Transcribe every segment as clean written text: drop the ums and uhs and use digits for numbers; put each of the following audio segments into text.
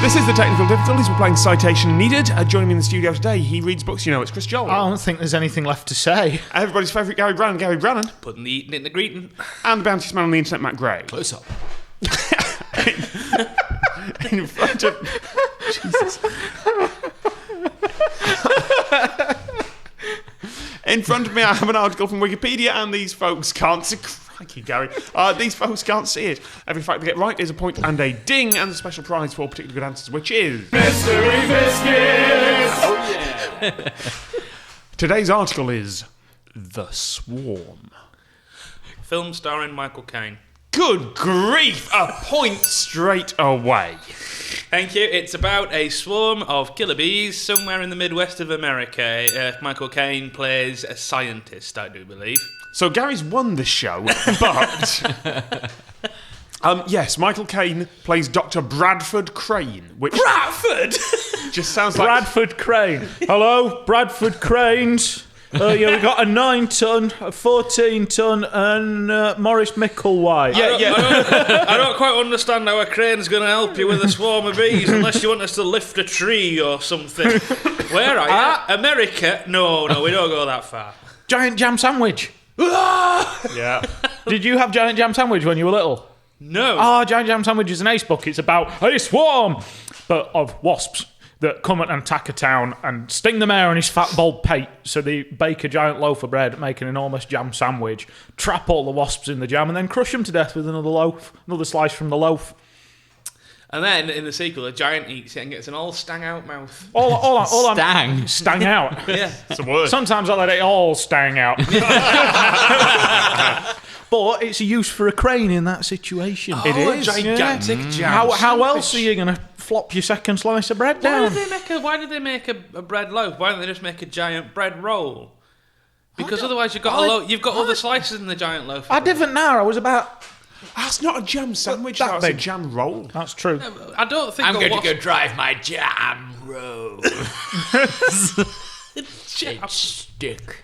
This is the Technical Difficulties. We're playing Citation Needed. Joining me in the studio today, he reads books. It's Chris Joel. I don't think there's anything left to say. Everybody's favourite Gary Brannan. Putting the eating in the greeting. And the bountiest man on the internet, Matt Gray. Close up. In front of... Jesus. In front of me, I have an article from Wikipedia, and these folks can't see... Crikey, Gary. These folks can't see it. Every fact they get right is a point and a ding, and the special prize for particularly good answers, which is... Mystery Biscuits! Oh, yeah. Today's article is... The Swarm. Film starring Michael Caine. Good grief! A point straight away. Thank you. It's about a swarm of killer bees somewhere in the Midwest of America. Michael Caine plays a scientist, I do believe. So Gary's won the show, but... yes, Michael Caine plays Dr. Bradford Crane, which... Bradford! Just sounds like... Bradford Crane. Hello, Bradford Cranes. Yeah, we got a 9-ton, a 14-ton, and Maurice Micklewhite. I don't quite understand how a crane's going to help you with a swarm of bees unless you want us to lift a tree or something. Where are you? America? No, we don't go that far. Giant jam sandwich. Yeah. Did you have giant jam sandwich when you were little? No. Giant jam sandwich is an ace book. It's about a swarm of wasps that come and attack a town and sting the mayor on his fat bald pate. So they bake a giant loaf of bread, make an enormous jam sandwich, trap all the wasps in the jam, and then crush them to death with another slice from the loaf. And then in the sequel, a giant eats it and gets an all stang out mouth. Stang out. Yeah, It's a word. Sometimes I let it all stang out. But it's a use for a crane in that situation. It is a gigantic jam. How else are you going to flop your second slice of bread down? Why did they make a bread loaf? Why don't they just make a giant bread roll? Because otherwise you've got other slices in the giant loaf. I didn't know. I was about... That's not a jam sandwich, That that's a big. jam roll. That's true. I don't think I'm going to go drive my jam roll. jam. Stick.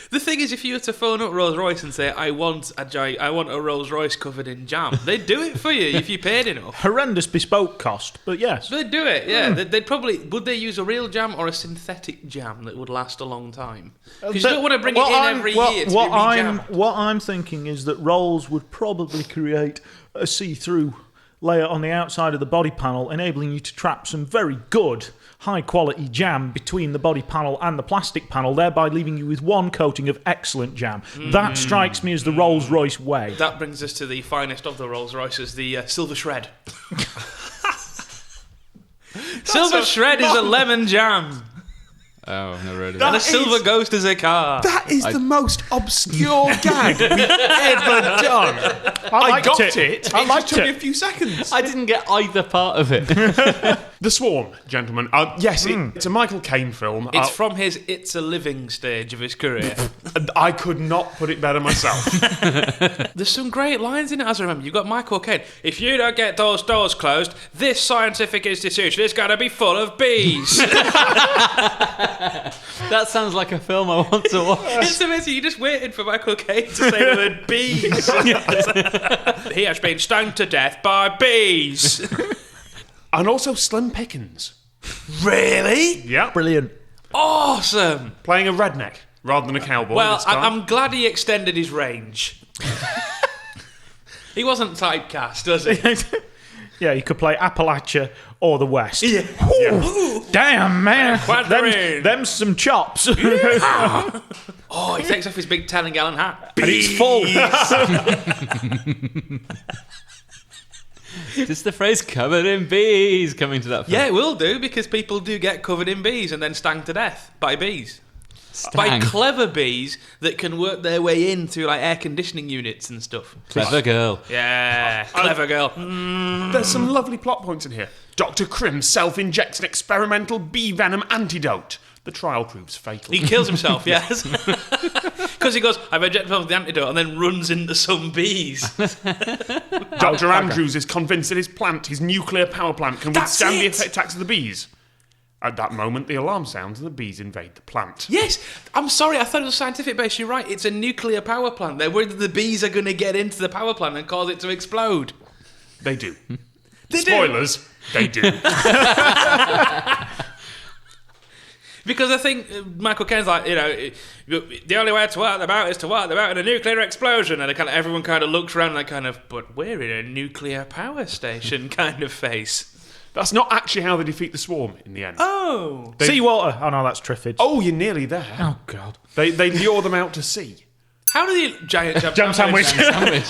The thing is, if you were to phone up Rolls-Royce and say, I want a Rolls-Royce covered in jam, they'd do it for you if you paid enough. Horrendous bespoke cost, but yes. They'd do it, yeah. They'd probably... Would they use a real jam or a synthetic jam that would last a long time? Because you don't want to bring it in every year to be re-jammed. What I'm thinking is that Rolls would probably create a see-through layer on the outside of the body panel, enabling you to trap some very good, high-quality jam between the body panel and the plastic panel, thereby leaving you with one coating of excellent jam. That strikes me as the Rolls-Royce way. That brings us to the finest of the Rolls-Royces, the Silver Shred. Silver Shred is a lemon jam. Oh, I've never heard of And that. a silver ghost is a car. That is the most obscure gag we've ever done. I got it. it. It I just liked took me a it. few seconds. I didn't get either part of it. The Swarm, gentlemen. Yes, it's a Michael Caine film. It's from his It's a Living stage of his career. I could not put it better myself. There's some great lines in it, as I remember. You've got Michael Caine. If you don't get those doors closed, this scientific institution is going to be full of bees. That sounds like a film I want to watch. It's amazing. You just waited for Michael Caine to say the word bees. He has been stung to death by bees. And also Slim Pickens. Really? Yeah. Brilliant. Awesome. Playing a redneck rather than a cowboy. Well, this time. I'm glad he extended his range. He wasn't typecast, was he? Yeah, you could play Appalachia or the West. Yeah. Ooh, damn, man. Quadrille. Them's some chops. Oh, he takes off his big 10-gallon hat. And it's full. Does the phrase covered in bees come into that film? Yeah, it will do, because people do get covered in bees and then stung to death by bees. By Stang. clever bees that can work their way in through like air conditioning units and stuff. Clever girl. Yeah, clever girl. There's some lovely plot points in here. Dr. Krim self-injects an experimental bee venom antidote. The trial proves fatal. He kills himself, yes. Because he goes, I've injected myself with the antidote, and then runs into some bees. Dr. Andrews is convinced that his nuclear power plant, can That's withstand the it. attacks of the bees. At that moment, the alarm sounds and the bees invade the plant. Yes, I'm sorry, I thought it was scientific based. You're right, it's a nuclear power plant. They're worried that the bees are going to get into the power plant and cause it to explode. They do. They Spoilers, they do. Because I think Michael Caine's like, the only way to work them out is to work them out in a nuclear explosion. And everyone kind of looks around and but we're in a nuclear power station kind of face. That's not actually how they defeat the swarm in the end. Oh. Seawater. Oh, no, that's Triffids. Oh, you're nearly there. Oh, God. They lure them out to sea. How do the giant Jam sandwich.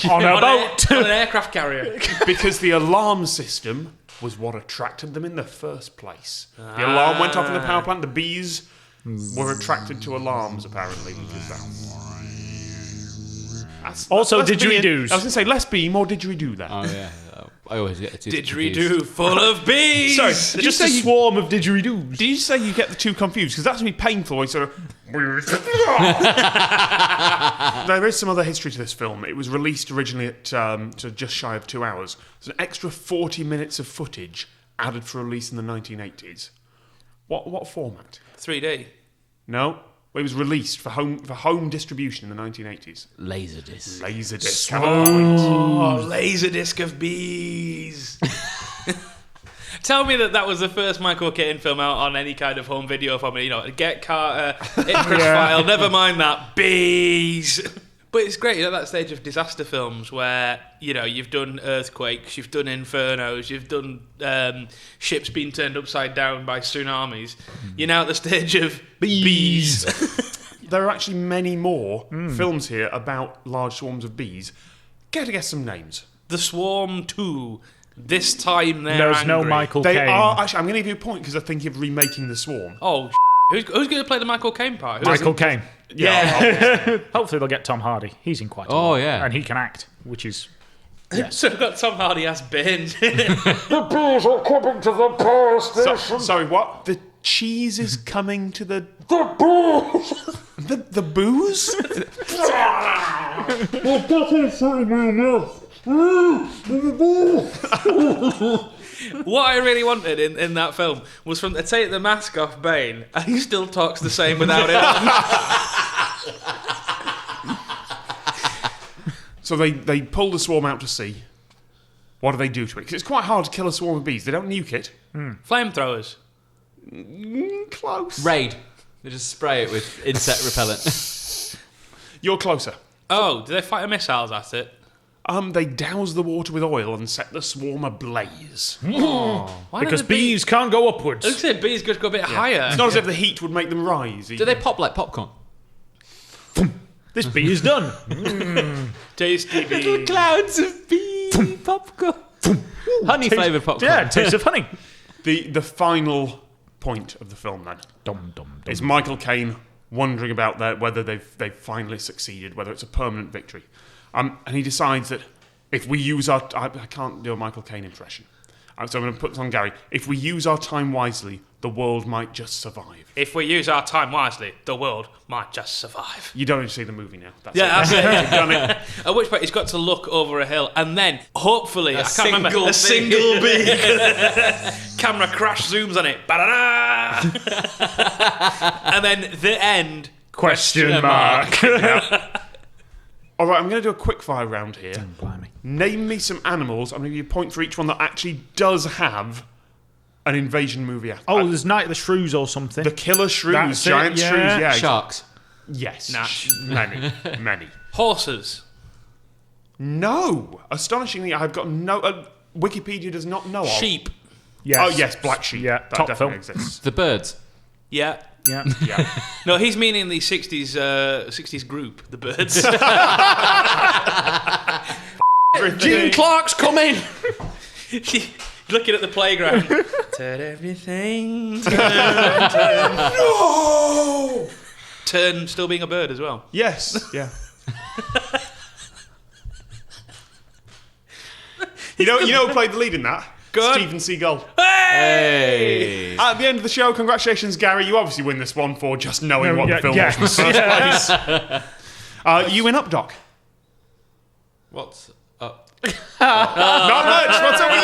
On a boat. on an aircraft carrier? Because the alarm system was what attracted them in the first place. The alarm went off in the power plant. The bees were attracted to alarms, apparently. Also, less didgeridoos. I was going to say, less bee, more didgeridoo there. Oh, yeah. I always get the two Didgeridoo confused. full of bees. Sorry, Just a swarm of didgeridoos. Did you say you get the two confused? Because that's going to be painful. It's sort of... There is some other history to this film. It was released originally at to just shy of 2 hours. There's an extra 40 minutes of footage added for release in the 1980s. What format? 3D. No, it was released for home distribution in the 1980s. Laserdisc. Laserdisc. Oh, Laserdisc of bees. Tell me that was the first Michael Caine film out on any kind of home video for me. Get Carter, Icarus File, never mind that, bees. But it's great, at that stage of disaster films where, you've done earthquakes, you've done infernos, you've done ships being turned upside down by tsunamis. You're now at the stage of bees. There are actually many more films here about large swarms of bees. Care to guess some names? The Swarm 2. This time they're There's angry. no Michael They Caine. are actually. I'm going to give you a point because I think of remaking The Swarm. Oh, who's going to play the Michael Caine part? Michael Caine. Yeah. Hopefully they'll get Tom Hardy. He's in quite a Oh, lot. yeah. And he can act, which is... So we've got Tom Hardy as Ben. The bees are coming to the power station. Sorry, what? The cheese is coming to the The booze. the booze? What I really wanted in that film was from to take the mask off Bane, and he still talks the same without it on. So they pull the swarm out to sea. What do they do to it? Because it's quite hard to kill a swarm of bees. They don't nuke it. Flamethrowers. Close. Raid. They just spray it with insect repellent. You're closer. Oh, do they fire missiles at it? They douse the water with oil and set the swarm ablaze. Why Because don't the bees can't go upwards. Looks like bees could go a bit higher. It's not as if the heat would make them rise. Do they pop like popcorn? This bee is done. Tasty bees. Clouds of bee popcorn. Honey flavoured popcorn. Yeah, taste of honey. The final point of the film then Dum, dum, dum. is Michael Caine wondering about whether they've finally succeeded, whether it's a permanent victory. And he decides that if we use our... I can't do a Michael Caine impression. So I'm going to put this on Gary. If we use our time wisely, the world might just survive. If we use our time wisely, the world might just survive. You don't need to see the movie now. That's Yeah, it. that's it. You've done it. At which point he's got to look over a hill, and then hopefully I can't remember single a single bee. Camera crash zooms on it, ba-da-da! And then the end. Question mark. All right, I'm going to do a quick fire round here. Blimey. Name me some animals. I'm going to give you a point for each one that actually does have an invasion movie. Oh, there's Night of the Shrews or something. The killer shrews, That's it, giant yeah. shrews. Yeah, Sharks. yes, Nah. many. Horses. No, astonishingly, I've got no. Wikipedia does not know of. Sheep. Yes. Oh yes, black sheep. Yeah, that top definitely film. exists. The birds. Yeah. Yeah. Yeah. No, he's meaning the 60s group, the Birds. Gene Clark's coming. Looking at the playground. Turn everything. No! Turn still being a bird as well. Yes. Yeah. You know who played the lead in that? Go on. Stephen Seagal. Hey. At the end of the show, congratulations, Gary. You obviously win this one for just knowing what the film was in the first Yes. place. You win up, Doc. What's up? Not much. What's up with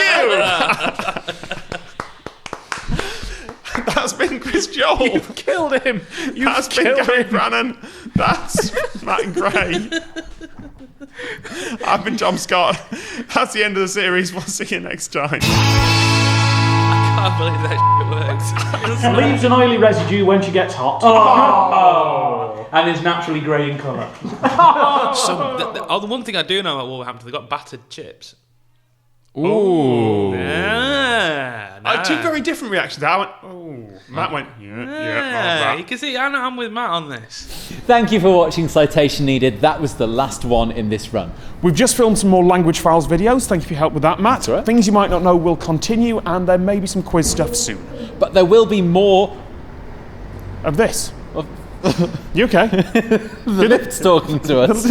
you? That's been Chris Joel. Killed him. That's been Gary Brannan. That's Matt and Gray. I've been Tom Scott. That's the end of the series. We'll see you next time. I can't believe that shit works. Leaves an oily residue when she gets hot. Oh. And is naturally grey in colour. The one thing I do know about Wolverhampton, they've got battered chips. Ooh. Yeah. Two very different reactions. I went, oh. Matt went, yeah. You can see I'm with Matt on this. Thank you for watching Citation Needed. That was the last one in this run. We've just filmed some more Language Files videos. Thank you for your help with that, Matt. That's all right. Things you might not know will continue, and there may be some quiz stuff soon. But there will be more Of this. You okay? the lips talking to us.